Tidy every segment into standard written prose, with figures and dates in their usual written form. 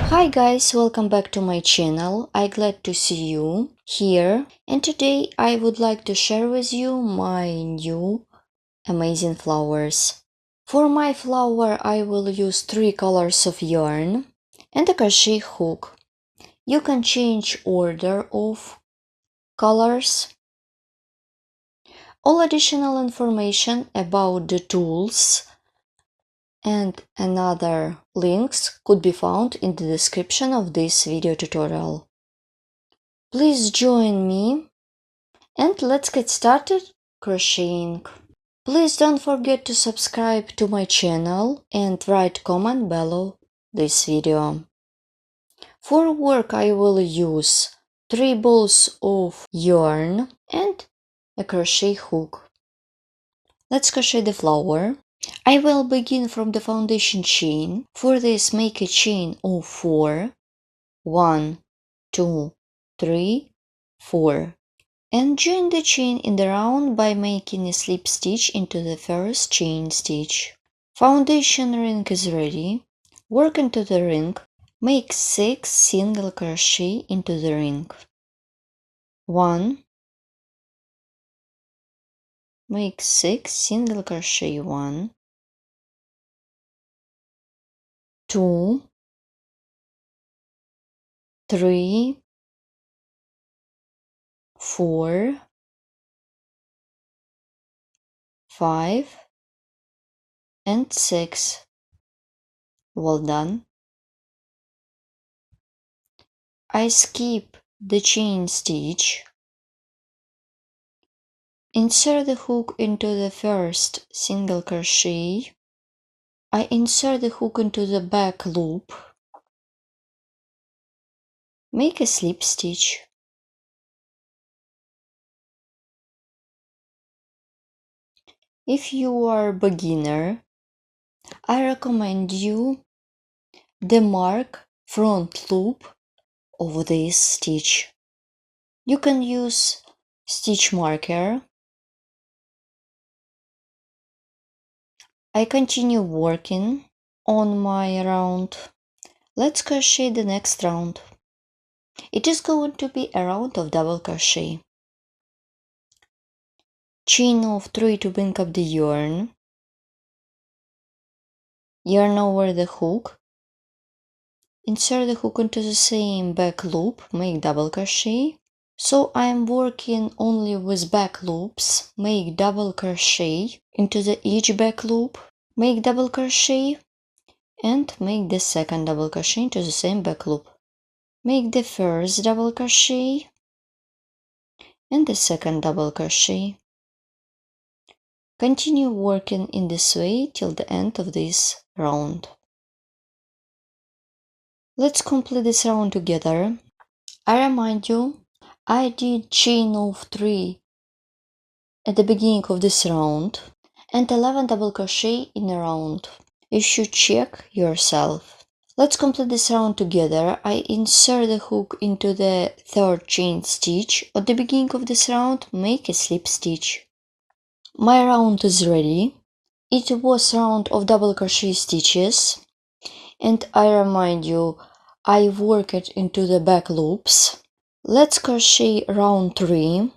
Hi guys, welcome back to my channel. I'm glad to see you here, and today I would like to share with you my new amazing flowers. For my flower I will use 3 colors of yarn and a crochet hook. You can change order of colors. All additional information about the tools and another links could be found in the description of this video tutorial. Please join me and let's get started crocheting. Please don't forget to subscribe to my channel and write comment below this video. For work I will use 3 balls of yarn and a crochet hook. Let's crochet the flower. I will begin from the foundation chain. For this, make a chain of 4. 1, 2, 3, 4. And join the chain in the round by making a slip stitch into the first chain stitch. Foundation ring is ready. Work into the ring. Make 6 single crochet into the ring. 1. Make 6 single crochet. 1, 2, 3, 4, 5, and 6. Well done. I skip the chain stitch. Insert the hook into the first single crochet. I insert the hook into the back loop. Make a slip stitch. If you are a beginner, I recommend you the mark front loop of this stitch. You can use stitch marker. I continue working on my round. Let's crochet the next round. It is going to be a round of double crochet. Chain of 3 to bring up the yarn. Yarn over the hook. Insert the hook into the same back loop, make double crochet. So I am working only with back loops. Make double crochet into each back loop, make double crochet, and make the second double crochet into the same back loop. Make the first double crochet and the second double crochet. Continue working in this way till the end of this round. Let's complete this round together. I remind you, I did chain of 3 at the beginning of this round and 11 double crochet in a round. You should check yourself. Let's complete this round together. I insert the hook into the third chain stitch. At the beginning of this round, make a slip stitch. My round is ready. It was round of double crochet stitches, and I remind you, I work it into the back loops. Let's crochet round 3.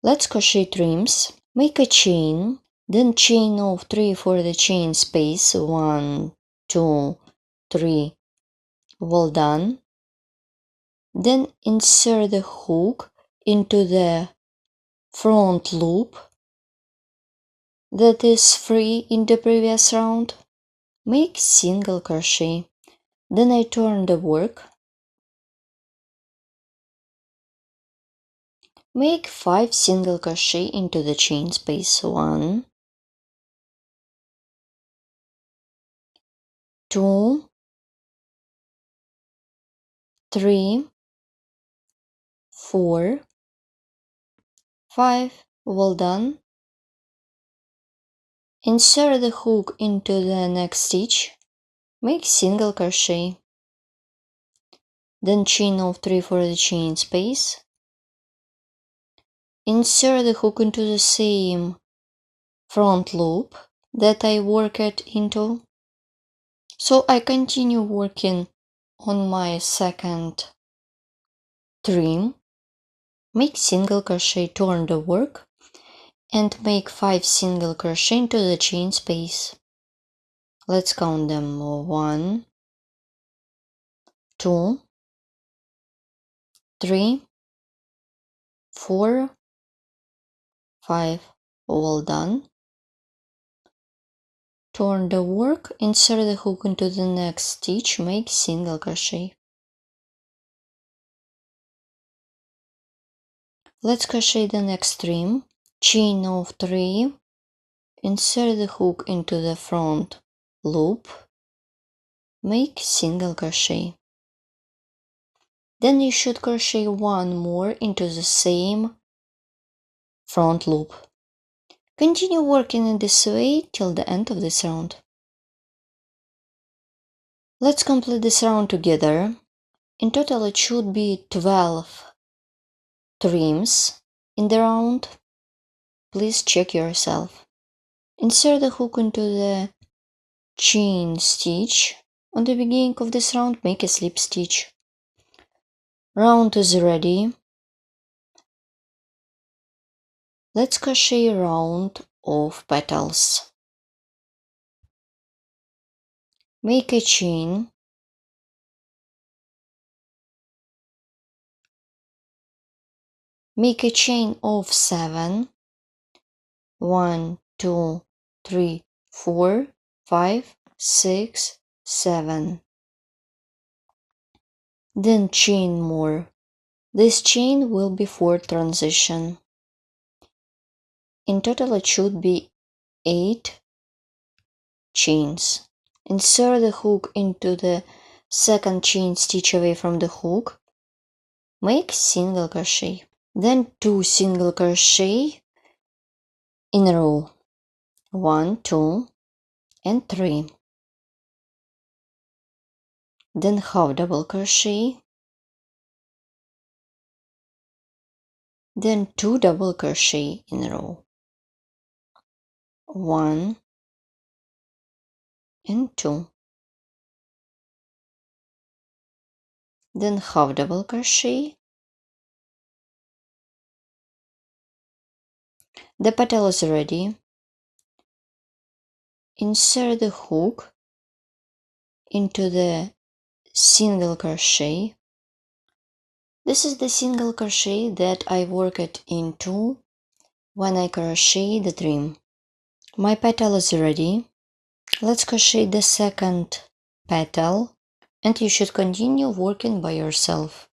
Let's crochet trims. Make a chain, then chain of 3 for the chain space. 1, 2, 3. Well done. Then insert the hook into the front loop that is free in the previous round. Make single crochet. Then I turn the work. Make 5 single crochet into the chain space. 1, 2, 3, 4, 5. Well done. Insert the hook into the next stitch. Make single crochet. Then chain of 3 for the chain space. Insert the hook into the same front loop that I worked into. So I continue working on my second trim, make single crochet, turn the work, and make 5 single crochet into the chain space. Let's count them. 1, 2, 3, 4, 5. All done. Turn the work, insert the hook into the next stitch, make single crochet. Let's crochet the next trim, chain of 3, insert the hook into the front loop, make single crochet. Then you should crochet one more into the same front loop. Continue working in this way till the end of this round. Let's complete this round together. In total it should be 12 trims in the round. Please check yourself. Insert the hook into the chain stitch. On the beginning of this round, make a slip stitch. Round is ready. Let's crochet a round of petals. Make a chain. Make a chain of 7. 1, 2, 3, 4, 5, 6, 7. Then chain more. This chain will be for transition. In total it should be 8 chains. Insert the hook into the second chain stitch away from the hook. Make single crochet. Then 2 single crochet in a row. 1, 2, and 3. Then half double crochet. Then 2 double crochet in a row. 1 and 2. Then half double crochet. The petal is ready. Insert the hook into the single crochet. This is the single crochet that I worked into when I crochet the trim. My petal is ready. Let's crochet the second petal, and you should continue working by yourself.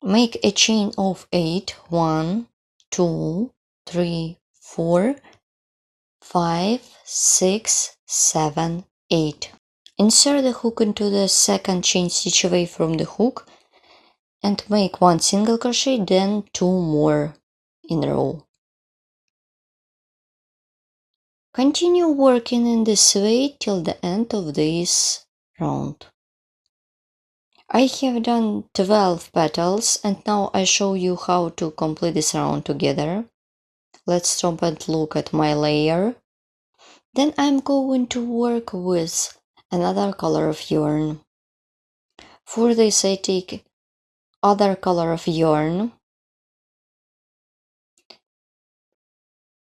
Make a chain of 8. 1, 2, 3, 4, 5, 6, 7, 8. Insert the hook into the second chain stitch away from the hook and make 1 single crochet, then 2 more in a row. Continue working in this way till the end of this round. I have done 12 petals and now I show you how to complete this round together. Let's stop and look at my layer. Then I'm going to work with another color of yarn. For this I take other color of yarn.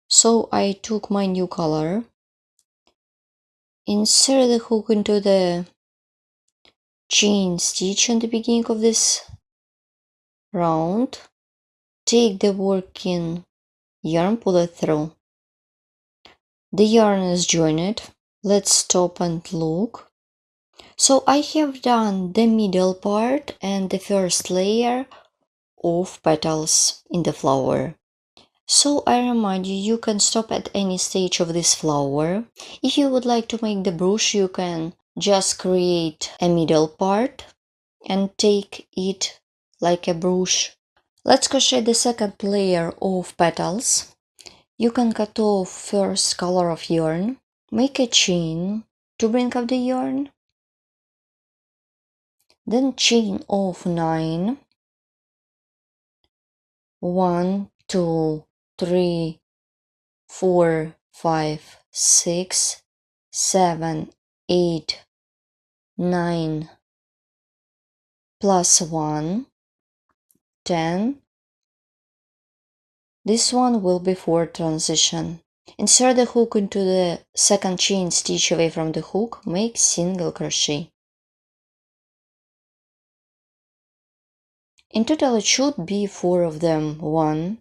So I took my new color, insert the hook into the chain stitch on the beginning of this round, take the working yarn, pull it through. The yarn is joined. Let's stop and look. So I have done the middle part and the first layer of petals in the flower. So I remind you, you can stop at any stage of this flower. If you would like to make the brush, you can just create a middle part and take it like a brush. Let's crochet the second layer of petals. You can cut off first color of yarn, make a chain to bring up the yarn, then chain of 9, 1, 2, 3, 4, 5, 6, 7, 8, 9, plus 1, 10. This one will be for transition. Insert the hook into the second chain stitch away from the hook, make single crochet. In total it should be 4 of them. 1,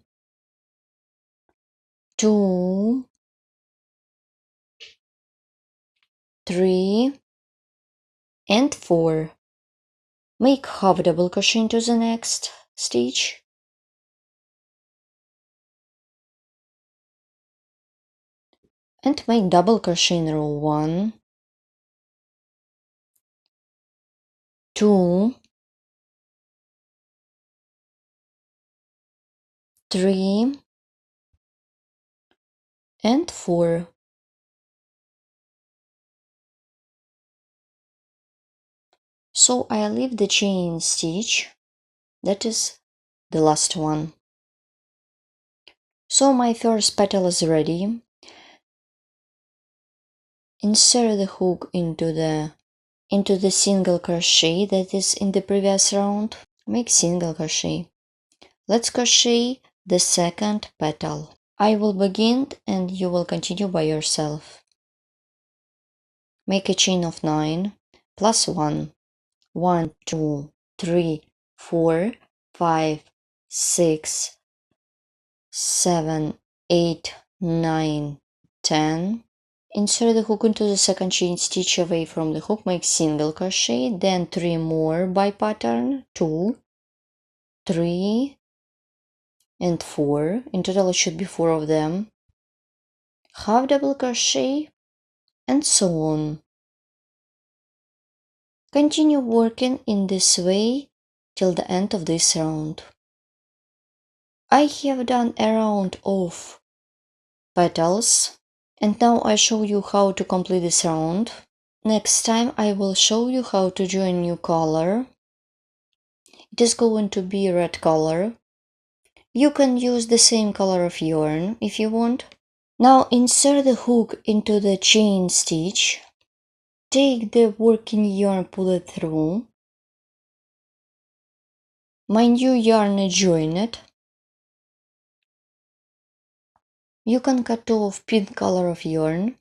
2, 3, and 4. Make half double crochet into the next stitch. And make double crochet in row 1, 2, 3, and 4. So I leave the chain stitch, that is the last one. So my first petal is ready. Insert the hook into the single crochet that is in the previous round. Make single crochet. Let's crochet the second petal. I will begin and you will continue by yourself. Make a chain of 9 plus 1. 1, 2, 3, 4, 5, 6, 7, 8, 9, 10. Insert the hook into the second chain stitch away from the hook, make single crochet, then 3 more by pattern, 2, 3, and 4. In total it should be 4 of them. Half double crochet, and so on. Continue working in this way till the end of this round. I have done a round of petals, and now I show you how to complete this round. Next time I will show you how to join new color. It is going to be red color. You can use the same color of yarn if you want. Now insert the hook into the chain stitch. Take the working yarn, pull it through. My new yarn is joined. You can cut off pink color of yarn.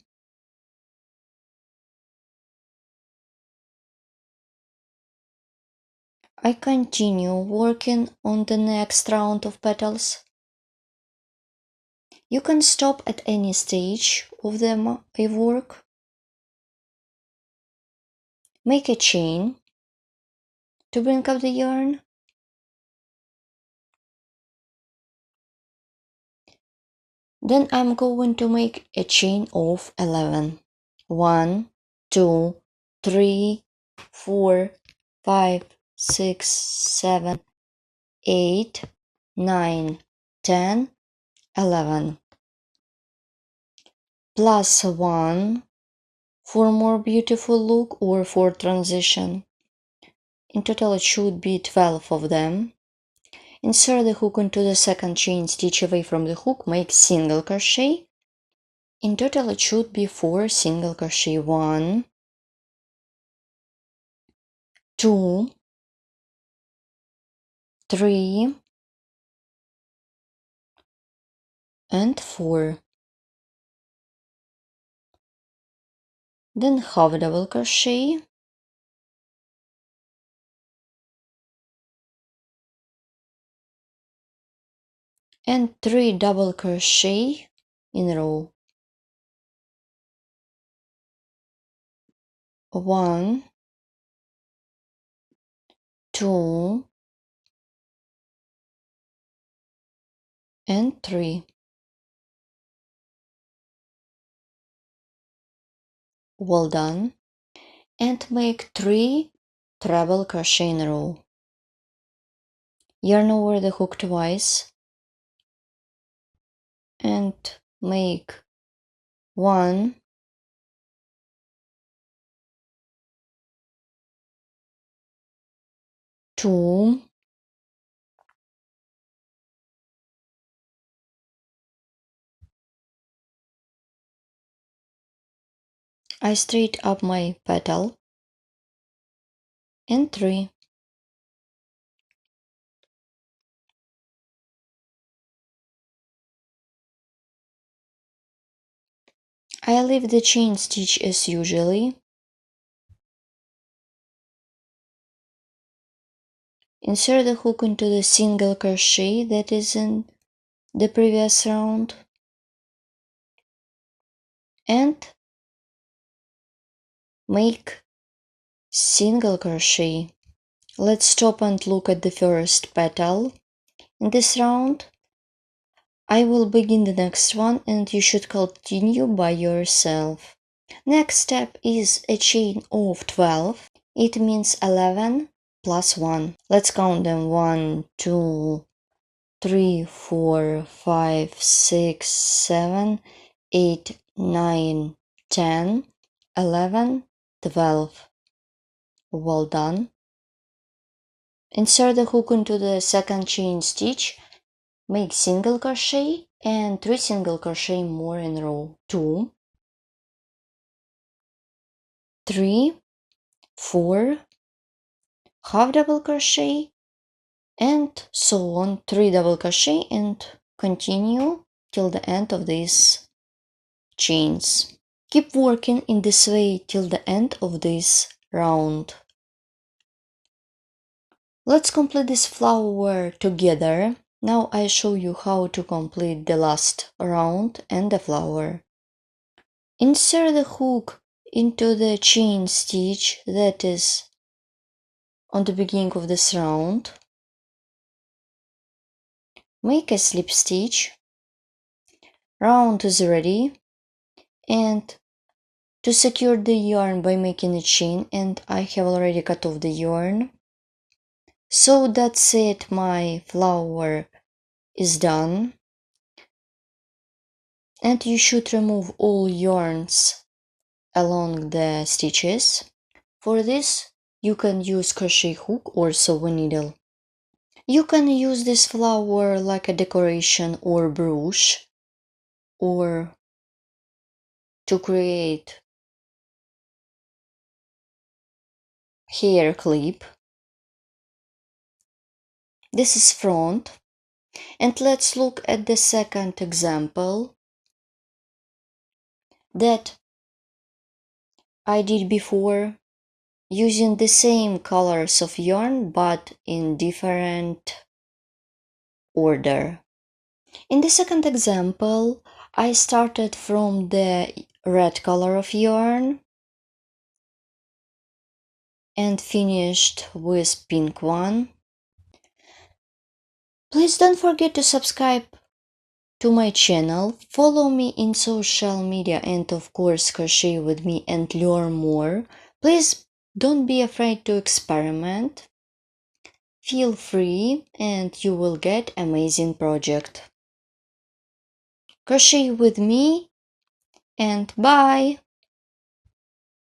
I continue working on the next round of petals. You can stop at any stage of the work. Make a chain to bring up the yarn. Then I'm going to make a chain of 11. 1, 2, 3, 4, 5, 6, 7, 8, 9, 10, 11. Plus 1 for more beautiful look or for transition. In total it should be 12 of them. Insert the hook into the second chain stitch away from the hook, make single crochet. In total it should be 4 single crochet. 1, 2, 3, and 4. Then half double crochet. And 3 double crochet in a row. 1, 2, and 3. Well done. And make 3 treble crochet in a row. Yarn over the hook twice and make 1, 2, I straight up my petal and 3. I leave the chain stitch as usually. Insert the hook into the single crochet that is in the previous round and make single crochet. Let's stop and look at the first petal. In this round, I will begin the next one and you should continue by yourself. Next step is a chain of 12. It means 11 plus 1. Let's count them. 1, 2, 3, 4, 5, 6, 7, 8, 9, 10, 11, 12. Well done. Insert the hook into the second chain stitch. Make single crochet and 3 single crochet more in row 2, 3, 4, half double crochet, and so on. 3 double crochet and continue till the end of these chains. Keep working in this way till the end of this round. Let's complete this flower together. Now I show you how to complete the last round and the flower. Insert the hook into the chain stitch that is on the beginning of this round. Make a slip stitch. Round is ready. And to secure the yarn by making a chain, and I have already cut off the yarn. So that's it, my flower is done. And you should remove all yarns along the stitches. For this, you can use crochet hook or sewing needle. You can use this flower like a decoration or brooch, or to create hair clip. This is front. And let's look at the second example that I did before, using the same colors of yarn but in different order. In the second example, I started from the red color of yarn and finished with pink one. Please don't forget to subscribe to my channel, follow me in social media, and of course crochet with me and learn more. Please don't be afraid to experiment. Feel free and you will get amazing project. Crochet with me and bye!